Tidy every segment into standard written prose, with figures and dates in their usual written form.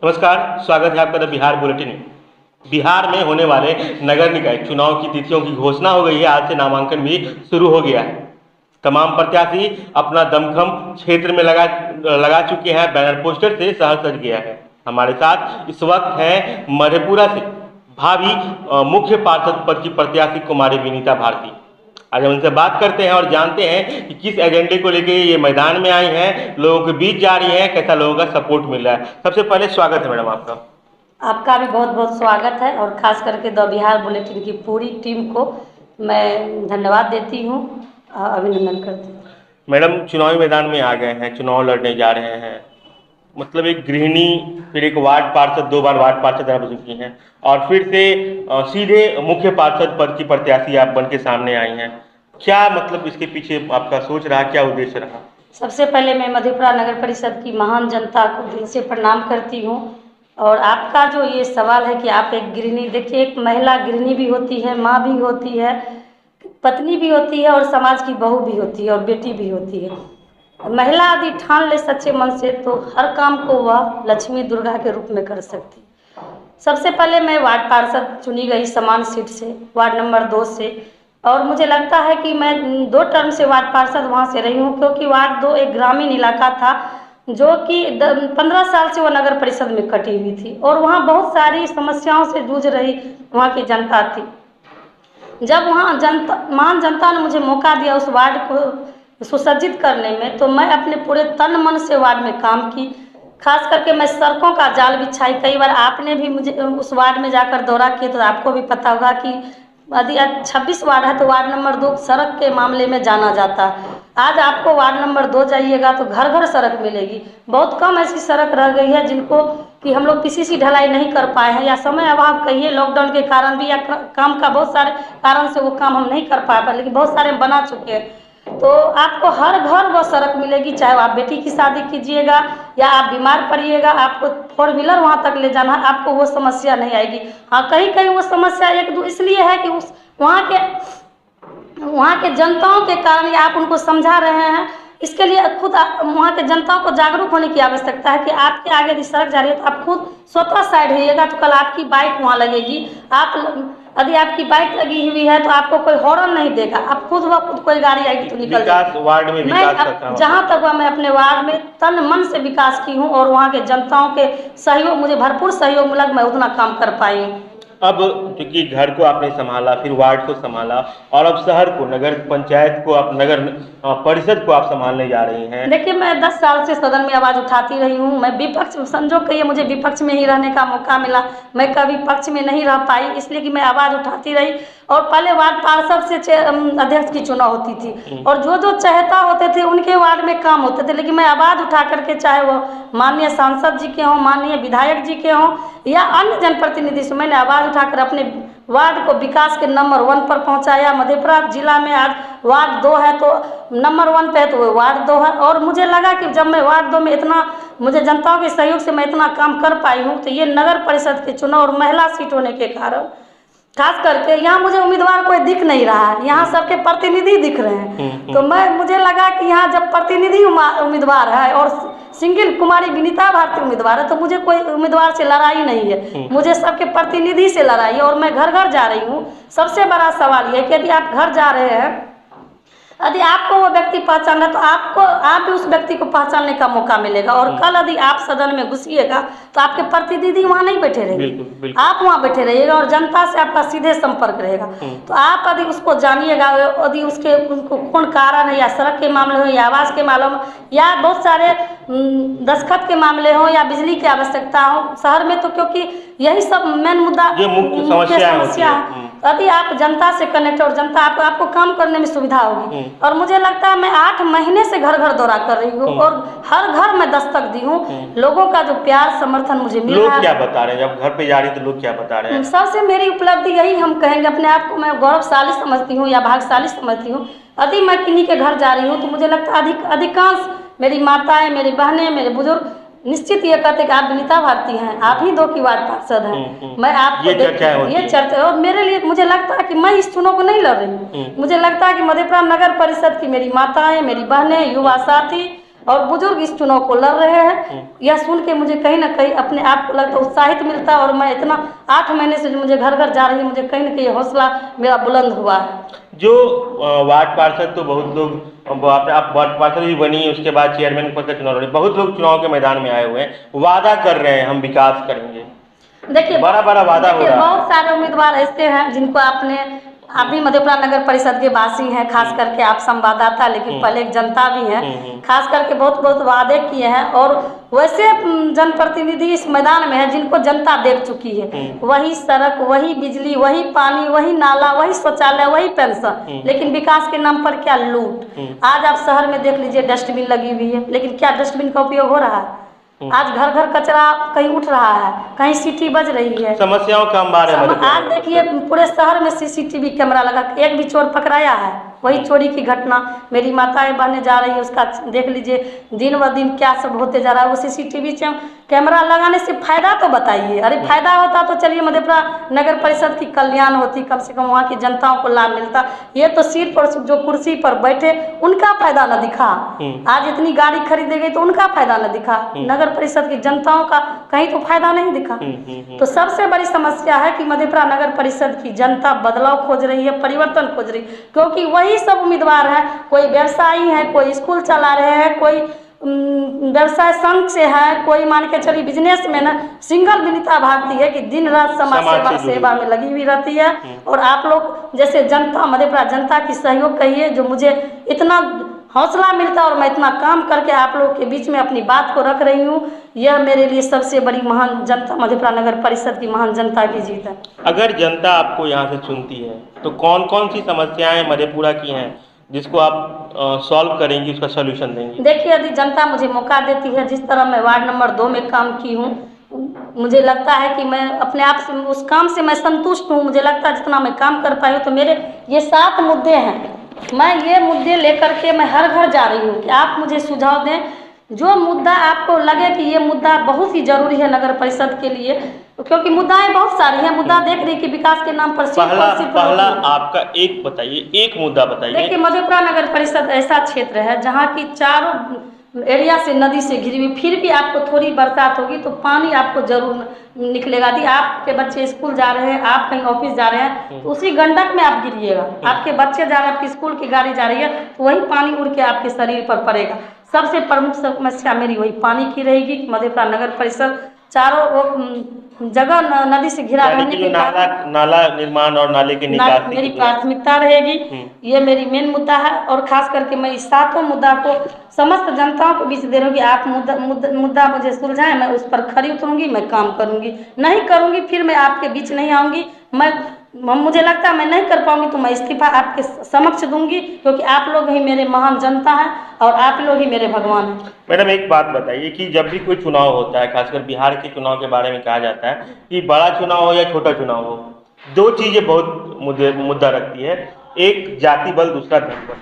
नमस्कार, स्वागत है आपका द बिहार बुलेटिन में। बिहार में होने वाले नगर निकाय चुनाव की तिथियों की घोषणा हो गई है। आज से नामांकन भी शुरू हो गया है। तमाम प्रत्याशी अपना दमखम क्षेत्र में लगा चुके हैं। बैनर पोस्टर से शहर सज गया है। हमारे साथ इस वक्त है मधेपुरा से भावी मुख्य पार्षद पद की प्रत्याशी कुमारी विनीता भारती। आज हम उनसे बात करते हैं और जानते हैं कि किस एजेंडे को लेकर ये मैदान में आई हैं, लोगों के बीच जा रही हैं, कैसा लोगों का सपोर्ट मिल रहा है। सबसे पहले स्वागत है मैडम आपका। आपका भी बहुत बहुत स्वागत है और ख़ास करके द बिहार बुलेटिन की पूरी टीम को मैं धन्यवाद देती हूँ, अभिनंदन करती हूँ। मैडम, चुनावी मैदान में आ गए हैं, चुनाव लड़ने जा रहे हैं। मतलब एक गृहिणी, फिर एक वार्ड पार्षद, 2 बार वार्ड पार्षद रह चुकी हैं और फिर से सीधे मुख्य पार्षद पद की प्रत्याशी आप बन के सामने आई हैं। क्या मतलब इसके पीछे आपका सोच रहा, क्या उद्देश्य रहा? सबसे पहले मैं मधेपुरा नगर परिषद की महान जनता को दिल से प्रणाम करती हूँ। और आपका जो ये सवाल है कि आप एक गृहिणी, देखिए एक महिला गृहिणी भी होती है, माँ भी होती है, पत्नी भी होती है और समाज की बहू भी होती है और बेटी भी होती है। महिला यदि ठान ले सच्चे मन से तो हर काम को वह लक्ष्मी दुर्गा के रूप में कर सकती। सबसे पहले मैं वार्ड पार्षद चुनी गई समान सीट से, वार्ड नंबर 2 से। और मुझे लगता है कि मैं 2 टर्म से वार्ड पार्षद वहाँ से रही हूँ, क्योंकि वार्ड 2 एक ग्रामीण इलाका था जो कि 15 साल से वह नगर परिषद में कटी हुई थी और वहाँ बहुत सारी समस्याओं से जूझ रही वहाँ की जनता थी। जब वहाँ महान जनता ने मुझे मौका दिया उस वार्ड को सुसज्जित करने में, तो मैं अपने पूरे तन मन से वार्ड में काम की। खास करके मैं सड़कों का जाल बिछाई। कई बार आपने भी मुझे उस वार्ड में जाकर दौरा किया तो आपको भी पता होगा कि यदि 26 वार्ड है तो वार्ड नंबर 2 सड़क के मामले में जाना जाता है। आज आपको वार्ड नंबर 2 जाइएगा तो घर घर सड़क मिलेगी। बहुत कम ऐसी सड़क रह गई है जिनको कि हम लोग किसी सी ढलाई नहीं कर पाए हैं, या समय अभाव कहिए, लॉकडाउन के कारण भी, या काम का बहुत सारे कारण से वो काम हम नहीं कर पाए, लेकिन बहुत सारे बना चुके हैं। तो आपको हर घर वो सड़क मिलेगी, चाहे आप बेटी की शादी कीजिएगा या आप बीमार पड़िएगा, आपको 4 व्हीलर वहाँ तक ले जाना, आपको वो समस्या नहीं आएगी। हाँ, कहीं कहीं वो समस्या एक दो इसलिए है कि उस वहाँ के जनताओं के कारण, या आप उनको समझा रहे हैं, इसके लिए खुद वहाँ के जनताओं को जागरूक होने की आवश्यकता है कि आपके आगे यदि सड़क जा रही है तो आप खुद स्वतः साइड होइएगा, तो कल आपकी बाइक वहाँ लगेगी। यदि आपकी बाइक लगी हुई है तो आपको कोई हॉर्न नहीं देगा, आप खुद कोई गाड़ी आएगी तो निकल जाएगी। वार्ड में विकास जहाँ तक मैं अपने वार्ड में तन मन से विकास की हूँ और वहाँ के जनताओं के सहयोग, मुझे भरपूर सहयोग मिला, मैं उतना काम कर पाई हूँ। अब क्योंकि घर को आपने संभाला, फिर वार्ड को संभाला और अब शहर को, नगर पंचायत को, आप नगर परिषद को आप संभालने जा रही हैं। देखिए, मैं 10 साल से सदन में आवाज़ उठाती रही हूँ। मैं विपक्ष, संजोग कहिए मुझे विपक्ष में ही रहने का मौका मिला, मैं कभी पक्ष में नहीं रह पाई, इसलिए कि मैं आवाज़ उठाती रही। और पहले वार्ड पार्षद से अध्यक्ष की चुनाव होती थी और जो चहेता होते थे उनके वार्ड में काम होते थे, लेकिन मैं आवाज़ उठा करके, चाहे वो माननीय सांसद जी के हों, माननीय विधायक जी के हों या अन्य जनप्रतिनिधि से, मैंने आवाज़ उठाकर अपने वार्ड को विकास के नंबर 1 पर पहुंचाया। मधेपुरा जिला में आज वार्ड 2 है तो नंबर 1 पे है तो वो वार्ड 2 है। और मुझे लगा कि जब मैं वार्ड 2 में इतना, मुझे जनताओं के सहयोग से मैं इतना काम कर पाई हूँ, तो ये नगर परिषद के चुनाव और महिला सीट होने के कारण, खास करके यहाँ मुझे उम्मीदवार कोई दिख नहीं रहा है, यहाँ सबके प्रतिनिधि दिख रहे हैं। तो मुझे लगा कि यहाँ जब प्रतिनिधि उम्मीदवार है और सिंगल कुमारी विनीता भारती उम्मीदवार है, तो मुझे कोई उम्मीदवार से लड़ाई नहीं है, मुझे सबके प्रतिनिधि से लड़ाई है। और मैं घर घर जा रही हूँ। सबसे बड़ा सवाल यह है कि यदि आप घर जा रहे हैं, यदि आपको वो व्यक्ति पहचान है तो आप भी उस व्यक्ति को पहचानने का मौका मिलेगा। और कल यदि आप सदन में घुसिएगा तो आपके प्रतिनिधि वहाँ नहीं बैठे रहेंगे, आप वहाँ बैठे रहिएगा और जनता से आपका सीधे संपर्क रहेगा। तो आप यदि उसको जानिएगा, यदि उसके कौन कारण है, या सड़क के मामले हो, या आवास के मामले हो, या बहुत सारे दस्तखत के मामले हो, या बिजली की आवश्यकता हो शहर में, तो क्योंकि यही सब मेन मुद्दा, मुख्य समस्या है। यदि आप जनता से कनेक्ट और जनता आपको काम करने में सुविधा होगी। और मुझे लगता है मैं 8 महीने से घर घर दौरा कर रही हूँ और हर घर में दस्तक दी हूँ। लोगों का जो प्यार समर्थन मुझे मिल रहा है। लोग क्या बता रहे हैं जब घर पे जा रही तो लोग क्या बता रहे हैं? सबसे मेरी उपलब्धि यही, हम कहेंगे अपने आप को मैं गौरवशाली समझती हूँ या भाग्यशाली समझती हूँ। यदि मैं किन्हीं के घर जा रही हूँ तो मुझे लगता है अधिकांश मेरी माताएं, मेरी बहनें, मेरे बुजुर्ग निश्चित ये कहते कि आप विनीता भारती हैं, आप ही 2 की वार्ड पार्षद हैं। मैं आपको ये चर्चा, और मेरे लिए मुझे लगता है कि मैं इस चुनाव को नहीं लड़ रही हूँ। मुझे लगता है कि मधेपुरा नगर परिषद की मेरी माताएं, मेरी बहनें, युवा साथी और बुजुर्ग इस चुनाव को लड़ रहे हैं। यह सुन के मुझे कहीं ना कहीं अपने आप को लगता उत्साहित मिलता है, और मैं इतना 8 महीने से जो मुझे घर घर जा रही है, मुझे कहीं ना कहीं हौसला मेरा बुलंद हुआ है। जो वार्ड पार्षद तो बहुत लोग, आप वार्ड पार्षद भी बनी, उसके बाद चेयरमैन पद का चुनाव लड़ी, बहुत लोग चुनाव के मैदान में आए हुए हैं, वादा कर रहे हैं हम विकास करेंगे, देखिए बड़ा बड़ा वादा हो रहा है। बहुत सारे उम्मीदवार ऐसे हैं जिनको आपने, आप भी मधेपुरा नगर परिषद के वासी हैं, खास करके आप संवाददाता, लेकिन पहले एक जनता भी हैं, खास करके बहुत बहुत वादे किए हैं, और वैसे जनप्रतिनिधि इस मैदान में है जिनको जनता देख चुकी है। वही सड़क, वही बिजली, वही पानी, वही नाला, वही शौचालय, वही पेंशन, लेकिन विकास के नाम पर क्या लूट। आज आप शहर में देख लीजिए डस्टबिन लगी हुई है, लेकिन क्या डस्टबिन का उपयोग हो रहा है? आज घर घर कचरा कहीं उठ रहा है, कहीं सीटी बज रही है, समस्याओं का अंबार है। आज देखिए पूरे शहर में सीसीटीवी कैमरा लगा, एक भी चोर पकड़ाया है? वही चोरी की घटना मेरी माताएं बहने जा रही है, उसका देख लीजिए दिन ब दिन क्या सब होते जा रहा है। वो सीसीटीवी कैमरा लगाने से फायदा तो बताइए। अरे फायदा होता तो चलिए मधेपुरा नगर परिषद की कल्याण होती, कम से कम वहाँ की जनताओं को लाभ मिलता। ये तो सिर पर जो कुर्सी पर बैठे उनका फायदा न दिखा, आज इतनी गाड़ी खरीदे गई तो उनका फायदा न दिखा, नगर परिषद की जनताओं का कहीं तो फायदा नहीं दिखा। तो सबसे बड़ी समस्या है कि मधेपुरा नगर परिषद की जनता बदलाव खोज रही है, परिवर्तन खोज रही है, क्योंकि वही सब उम्मीदवार हैं। कोई व्यवसायी है, कोई स्कूल चला रहे हैं, कोई व्यवसाय संघ से है, कोई मान के चलिए बिजनेस में ना। सिंगल विनीता भारती है कि दिन रात समाज सेवा में लगी हुई रहती है। और आप लोग जैसे जनता, मधेपुरा जनता की सहयोग कहिए, जो मुझे इतना हौसला मिलता है और मैं इतना काम करके आप लोगों के बीच में अपनी बात को रख रही हूँ, यह मेरे लिए सबसे बड़ी महान जनता, मधेपुरा नगर परिषद की महान जनता की जीत है। अगर जनता आपको यहाँ से चुनती है तो कौन कौन सी समस्याएं मधेपुरा की हैं जिसको आप सॉल्व करेंगी, उसका सलूशन देंगी? देखिए, यदि जनता मुझे मौका देती है, जिस तरह मैं वार्ड नंबर 2 में काम की हूँ, मुझे लगता है कि मैं अपने आप से उस काम से मैं संतुष्ट हूँ। मुझे लगता है जितना मैं काम कर पाई हूँ, तो मेरे ये 7 मुद्दे हैं, मैं ये मुद्दे लेकर के मैं हर घर जा रही हूँ कि आप मुझे सुझाव दें। जो मुद्दा आपको लगे कि ये मुद्दा बहुत ही जरूरी है नगर परिषद के लिए, क्योंकि मुद्दाएं बहुत सारी हैं। मुद्दा देख रही कि विकास के नाम पर पहला आपका एक बताइए, एक मुद्दा बताइए। देखिए, मधेपुरा नगर परिषद ऐसा क्षेत्र है जहाँ की चारों एरिया से नदी से घिरी हुई, फिर भी आपको थोड़ी बरसात होगी तो पानी आपको जरूर निकलेगा। यदि आपके बच्चे स्कूल जा रहे हैं, आप कहीं ऑफिस जा रहे हैं, तो उसी गंडक में आप गिरिएगा। आपके बच्चे जा रहे हैं, आपकी स्कूल की गाड़ी जा रही है, तो वही पानी उड़ के आपके शरीर पर पड़ेगा। सबसे प्रमुख समस्या मेरी वही पानी की रहेगी कि मधेपुरा नगर परिषद चारों जगह नदी से घिरा रहने के नाला निर्माण और नाले के निकास मेरी प्राथमिकता रहेगी। ये मेरी मेन मुद्दा है, और खास करके मैं इस 7 मुद्दा को समस्त जनताओं के बीच दे रही हूँ कि आप मुद्दा मुझे सुलझाएं, मैं उस पर खरी उतरूंगी, मैं काम करूंगी। नहीं करूंगी फिर मैं आपके बीच नहीं आऊंगी। मुझे लगता है मैं नहीं कर पाऊंगी तो मैं इस्तीफा आपके समक्ष दूंगी, क्योंकि आप लोग ही मेरे महान जनता हैं और आप लोग ही मेरे भगवान हैं। मैडम, एक बात बताइए कि जब भी कोई चुनाव होता है, खासकर बिहार के चुनाव के बारे में कहा जाता है कि बड़ा चुनाव हो या छोटा चुनाव हो, 2 चीजें बहुत मुद्दा रखती है, एक जाति बल, दूसरा धन बल।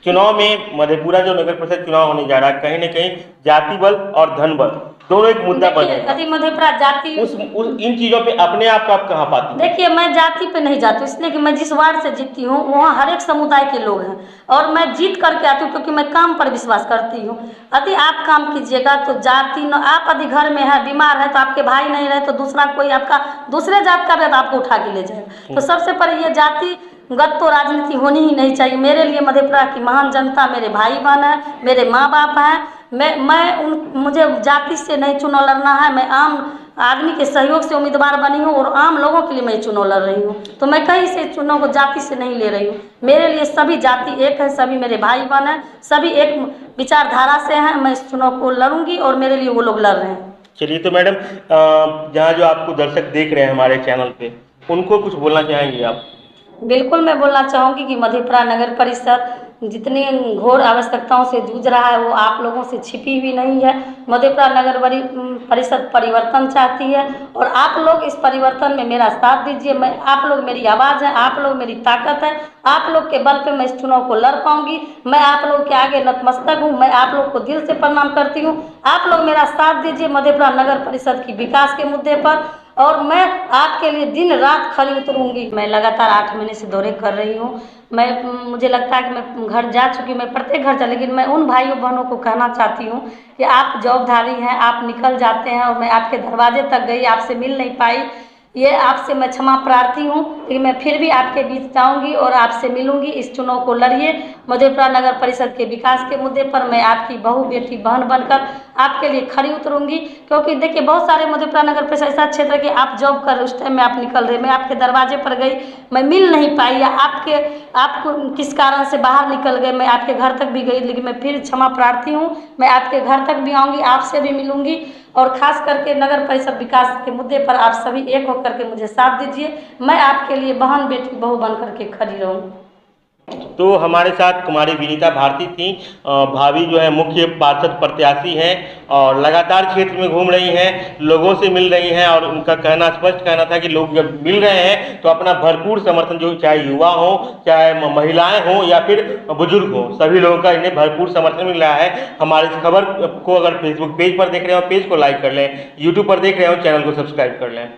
चुनाव में मधेपुरा जो नगर परिषद चुनाव होने जा रहा है, कहीं न कहीं जाति बल और धन बल दोनों एक मुद्दा बने। यदि मधेपुरा जाति इन चीजों पे अपने आप को आप कहाँ पाती हैं? देखिए, मैं जाति पे नहीं जाती, इसलिए कि मैं जिस वार्ड से जीतती हूँ वहाँ हर एक समुदाय के लोग हैं, और मैं जीत करके आती हूँ क्योंकि मैं काम पर विश्वास करती हूँ। यदि आप काम कीजिएगा तो जाति न, आप यदि घर में है, बीमार है, तो आपके भाई नहीं रहे तो दूसरा कोई आपका दूसरे जात का भी आपको उठा के ले जाएगा। तो सबसे पहले ये जाति गत तो राजनीति होनी ही नहीं चाहिए। मेरे लिए मधेपुरा की महान जनता मेरे भाई बहन है, मेरे माँ बाप हैं। मुझे जाति से नहीं चुनाव लड़ना है, मैं आम आदमी के सहयोग से उम्मीदवार बनी हूँ और आम लोगों के लिए मैं चुनाव लड़ रही हूँ। तो मैं कहीं से चुनाव को जाति से नहीं ले रही हूँ। मेरे लिए सभी जाति एक है, सभी मेरे भाई बहन हैं, सभी एक विचारधारा से हैं। मैं इस चुनाव को लड़ूंगी और मेरे लिए वो लोग लड़ रहे हैं। चलिए, तो मैडम, जहाँ जो आपको दर्शक देख रहे हैं हमारे चैनल पे, उनको कुछ बोलना चाहेंगे आप? बिल्कुल, मैं बोलना चाहूँगी कि मधेपुरा नगर परिषद जितनी घोर आवश्यकताओं से जूझ रहा है वो आप लोगों से छिपी हुई नहीं है। मधेपुरा नगर परिषद परिवर्तन चाहती है और आप लोग इस परिवर्तन में मेरा साथ दीजिए। आप लोग मेरी आवाज़ है, आप लोग मेरी ताकत है, आप लोग के बल पे मैं इस चुनाव को लड़ पाऊंगी। मैं आप लोग के आगे नतमस्तक हूँ, मैं आप लोग को दिल से प्रणाम करती हूँ। आप लोग मेरा साथ दीजिए मधेपुरा नगर परिषद की विकास के मुद्दे पर। और मैं आपके लिए दिन रात खरी उतरूंगी। मैं लगातार 8 महीने से दौरे कर रही हूँ। मुझे लगता है कि मैं घर जा चुकी, मैं प्रत्येक घर जा, लेकिन मैं उन भाइयों बहनों को कहना चाहती हूँ कि आप जॉबधारी हैं, आप निकल जाते हैं और मैं आपके दरवाजे तक गई, आपसे मिल नहीं पाई, ये आपसे मैं क्षमा प्रार्थी हूँ। लेकिन मैं फिर भी आपके बीच जाऊंगी और आपसे मिलूंगी। इस चुनाव को लड़िए। मधेपुरा नगर परिषद के विकास के मुद्दे पर मैं आपकी बहू, बेटी, बहन बनकर आपके लिए खड़ी उतरूंगी। क्योंकि देखिए, बहुत सारे मधेपुरा नगर परिषद ऐसा क्षेत्र है कि आप जॉब कर रहे, उस टाइम में आप निकल रहे, मैं आपके दरवाजे पर गई, मैं मिल नहीं पाई, या आपको किस कारण से बाहर निकल गए, मैं आपके घर तक भी गई, लेकिन मैं फिर क्षमा प्रार्थी हूँ। मैं आपके घर तक भी आऊँगी, आपसे भी मिलूंगी, और खास करके नगर परिषद विकास के मुद्दे पर आप सभी एक होकर के मुझे साथ दीजिए। मैं आपके लिए बहन, बेटी, बहू बन करके खड़ी रहूँ। तो हमारे साथ कुमारी विनीता भारती थी। भाभी जो है मुख्य पार्षद प्रत्याशी हैं और लगातार क्षेत्र में घूम रही हैं, लोगों से मिल रही हैं, और उनका कहना, स्पष्ट कहना था कि लोग जब मिल रहे हैं तो अपना भरपूर समर्थन, जो चाहे युवा हो, चाहे महिलाएं हों या फिर बुजुर्ग हों, सभी लोगों का इन्हें भरपूर समर्थन मिल रहा है। हमारी इस खबर को अगर फेसबुक पेज पर देख रहे हो, पेज को लाइक कर लें, यूट्यूब पर देख रहे हो, चैनल को सब्सक्राइब कर लें।